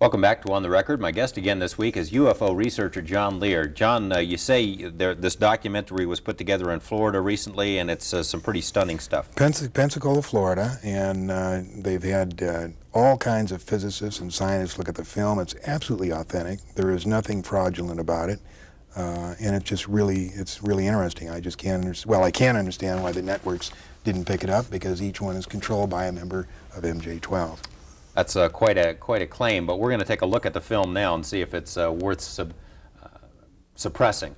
Welcome back to On the Record. My guest again this week is UFO researcher John Lear. John, you say this documentary was put together in Florida recently, and it's some pretty stunning stuff. Pensacola, Florida, and they've had all kinds of physicists and scientists look at the film. It's absolutely authentic. There is nothing fraudulent about it, and it's really interesting. I just can't I can't understand why the networks didn't pick it up, because each one is controlled by a member of MJ-12. That's quite a claim, but we're going to take a look at the film now and see if it's worth suppressing.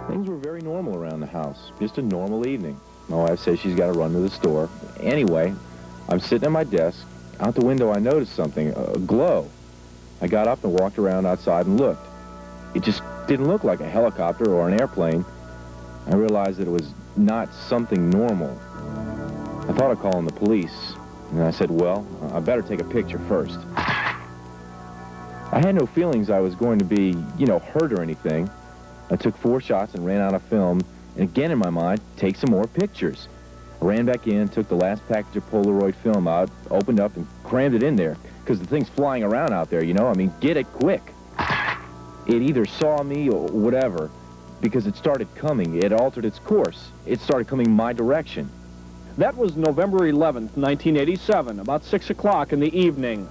Things were very normal around the house. Just a normal evening. My wife says she's got to run to the store. Anyway, I'm sitting at my desk. Out the window, I noticed something, a glow. I got up and walked around outside and looked. It just didn't look like a helicopter or an airplane. I realized that it was not something normal. I thought of calling the police, and I said, well, I better take a picture first. I had no feelings I was going to be, hurt or anything. I took 4 shots and ran out of film, and again in my mind, take some more pictures. I ran back in, took the last package of Polaroid film out, opened up and crammed it in there, because the thing's flying around out there, get it quick. It either saw me or whatever, because it started coming. It altered its course. It started coming my direction. That was November 11th, 1987, about 6 o'clock in the evening.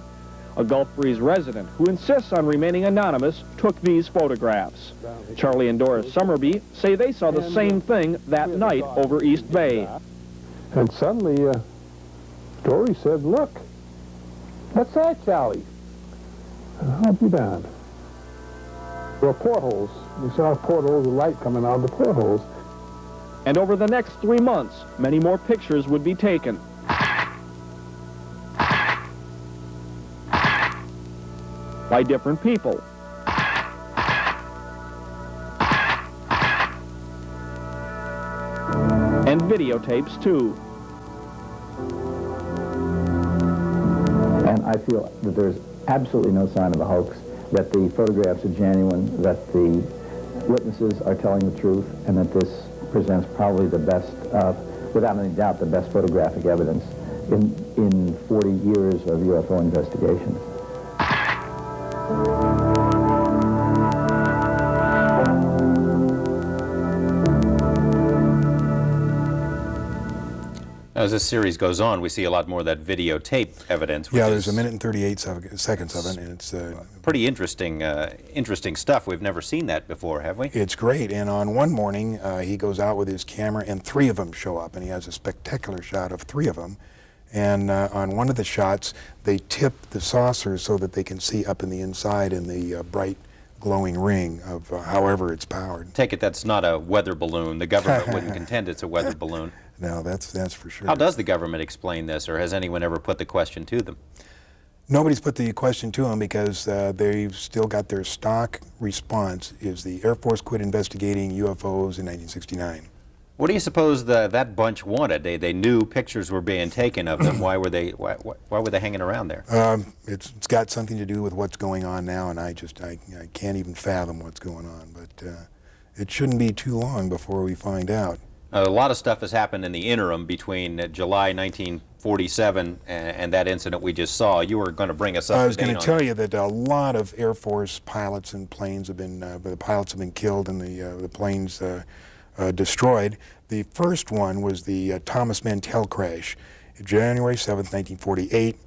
A Gulf Breeze resident who insists on remaining anonymous took these photographs. Charlie and Doris Summerby say they saw the same thing that night over East Bay. And suddenly, Dory said, look, what's that, Charlie? I'll be damned. There were portholes. We saw portholes of light coming out of the portholes. And over the next 3 months, many more pictures would be taken. By different people. And videotapes, too. And I feel that there's absolutely no sign of a hoax, that the photographs are genuine, that the witnesses are telling the truth, and that this presents probably the best, without any doubt, the best photographic evidence in 40 years of UFO investigations. As this series goes on, we see a lot more of that videotape evidence. Yeah, there's a minute and 38 seconds of it, and it's pretty interesting stuff. We've never seen that before, have we? It's great. And on one morning, he goes out with his camera, and 3 of them show up, and he has a spectacular shot of 3 of them. And on one of the shots, they tip the saucer so that they can see up in the inside in the bright glowing ring of however it's powered. Take it that's not a weather balloon. The government wouldn't contend it's a weather balloon. No, that's for sure. How does the government explain this, or has anyone ever put the question to them? Nobody's put the question to them, because they've still got their stock response is the Air Force quit investigating UFOs in 1969. What do you suppose that bunch wanted? They knew pictures were being taken of them. Why were they hanging around there? It's got something to do with what's going on now, and I can't even fathom what's going on. But it shouldn't be too long before we find out. A lot of stuff has happened in the interim between July 1947 and that incident we just saw. You were going to bring us up. I was going to tell you that a lot of Air Force pilots and planes have been, the pilots have been killed and the planes destroyed. The first one was the Thomas Mantell crash, January 7th, 1948.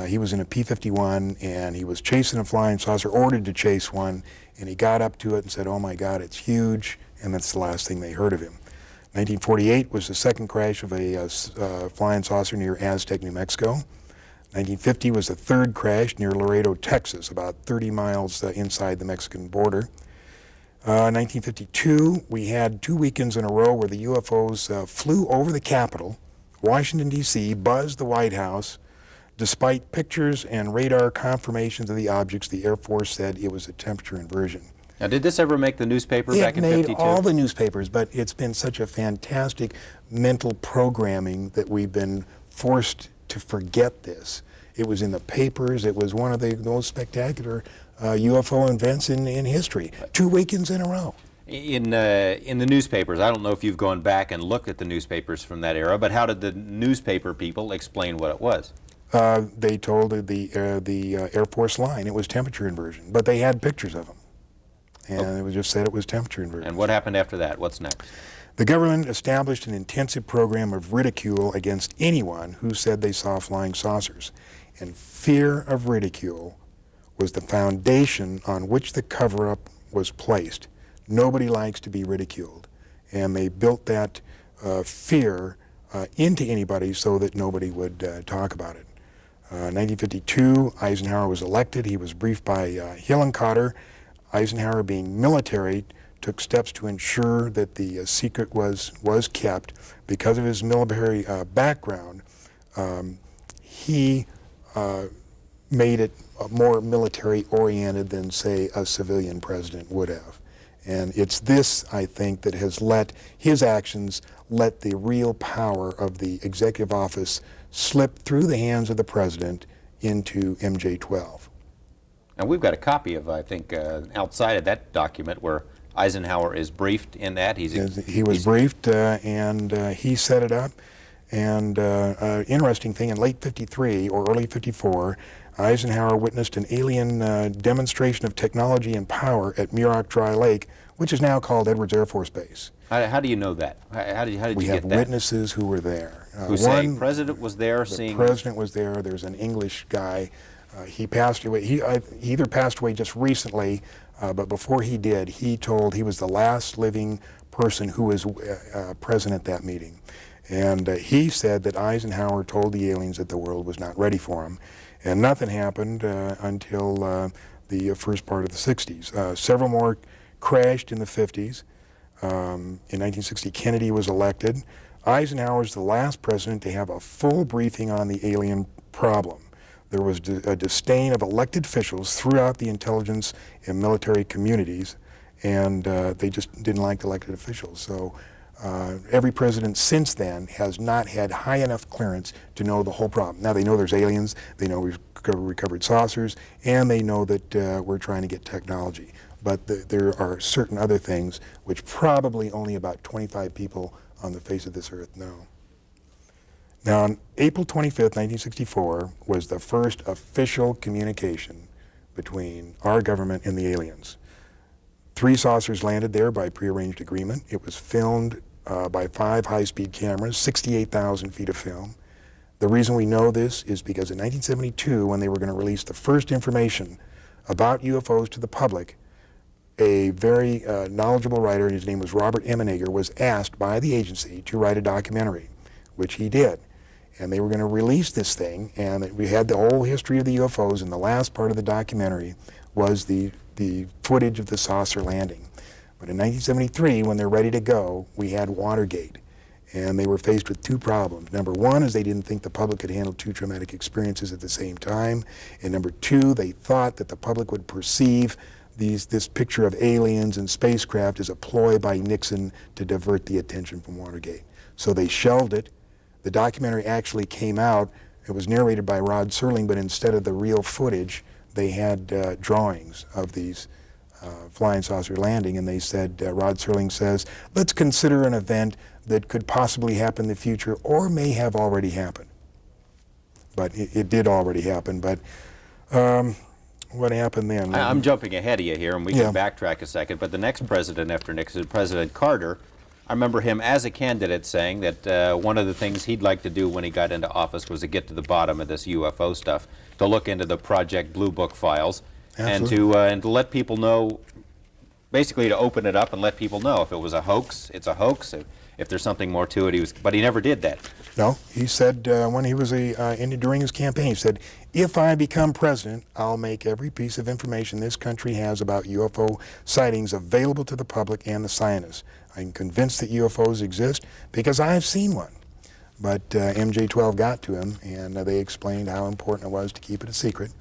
He was in a P-51 and he was chasing a flying saucer, ordered to chase one, and he got up to it and said, "Oh my God, it's huge," and that's the last thing they heard of him. 1948 was the second crash of a flying saucer near Aztec, New Mexico. 1950 was the third crash near Laredo, Texas, about 30 miles inside the Mexican border. 1952, we had 2 weekends in a row where the UFOs flew over the Capitol, Washington, D.C., buzzed the White House. Despite pictures and radar confirmations of the objects, the Air Force said it was a temperature inversion. Now, did this ever make the newspaper back in 52? It made all the newspapers, but it's been such a fantastic mental programming that we've been forced to forget this. It was in the papers. It was one of the most spectacular UFO events in history. 2 weekends in a row. In the newspapers, I don't know if you've gone back and looked at the newspapers from that era, but how did the newspaper people explain what it was? They told the Air Force line it was temperature inversion, but they had pictures of them. And it was just said it was temperature inversion. And what happened after that? What's next? The government established an intensive program of ridicule against anyone who said they saw flying saucers. And fear of ridicule was the foundation on which the cover-up was placed. Nobody likes to be ridiculed. And they built that fear into anybody so that nobody would talk about it. 1952, Eisenhower was elected. He was briefed by Hill and Cotter. Eisenhower, being military, took steps to ensure that the secret was kept. Because of his military background, he made it more military-oriented than, say, a civilian president would have. And it's this, I think, that has let his actions let the real power of the executive office slip through the hands of the president into MJ-12. And we've got a copy of, I think, outside of that document where Eisenhower is briefed in that. He was briefed, and he set it up. And interesting thing, in late '53 or early '54, Eisenhower witnessed an alien demonstration of technology and power at Muroc Dry Lake, which is now called Edwards Air Force Base. How do you know that? How did you get that? We have witnesses who were there. Who say the president was there seeing? The president was there. There's an English guy. He passed away. He either passed away just recently, but before he did, he was the last living person who was present at that meeting. And he said that Eisenhower told the aliens that the world was not ready for him. And nothing happened until the first part of the 60s. Several more crashed in the 50s. In 1960, Kennedy was elected. Eisenhower was the last president to have a full briefing on the alien problem. There was a disdain of elected officials throughout the intelligence and military communities, and they just didn't like elected officials. So every president since then has not had high enough clearance to know the whole problem. Now they know there's aliens, they know we've recovered saucers, and they know that we're trying to get technology. But there are certain other things which probably only about 25 people on the face of this earth know. Now, on April 25th, 1964, was the first official communication between our government and the aliens. 3 saucers landed there by prearranged agreement. It was filmed by 5 high-speed cameras, 68,000 feet of film. The reason we know this is because in 1972, when they were going to release the first information about UFOs to the public, a very knowledgeable writer, his name was Robert Emenager, was asked by the agency to write a documentary, which he did. And they were going to release this thing, and we had the whole history of the UFOs, and the last part of the documentary was the footage of the saucer landing. But in 1973, when they're ready to go, we had Watergate, and they were faced with 2 problems. Number 1 is they didn't think the public could handle 2 traumatic experiences at the same time, and number 2, they thought that the public would perceive this picture of aliens and spacecraft as a ploy by Nixon to divert the attention from Watergate. So they shelved it. The documentary actually came out. It was narrated by Rod Serling, but instead of the real footage, they had drawings of these flying saucer landing, and they said, Rod Serling says, let's consider an event that could possibly happen in the future or may have already happened. But it did already happen, but what happened then? I'm jumping ahead of you here, and we can backtrack a second, but the next president after Nixon, President Carter, I remember him as a candidate saying that one of the things he'd like to do when he got into office was to get to the bottom of this UFO stuff, to look into the Project Blue Book files, and to let people know, basically to open it up and let people know if it was a hoax, it's a hoax. If there's something more to it, but he never did that. No, he said when he was during his campaign, he said, if I become president, I'll make every piece of information this country has about UFO sightings available to the public and the scientists. I'm convinced that UFOs exist because I've seen one. But MJ-12 got to him, and they explained how important it was to keep it a secret.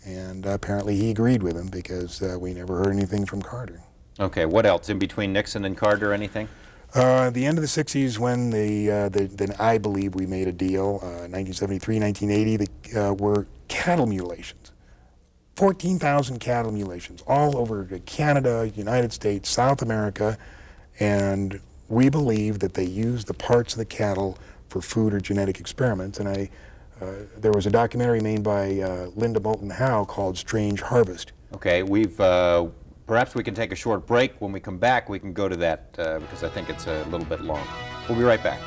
And apparently he agreed with them because we never heard anything from Carter. Okay, what else? In between Nixon and Carter, anything? The end of the 60s, when then I believe we made a deal, 1973, 1980, were cattle mutilations. 14,000 cattle mutilations all over Canada, United States, South America, and we believe that they used the parts of the cattle for food or genetic experiments. And there was a documentary made by Linda Moulton Howe called Strange Harvest. Okay, perhaps we can take a short break. When we come back, we can go to that because I think it's a little bit long. We'll be right back.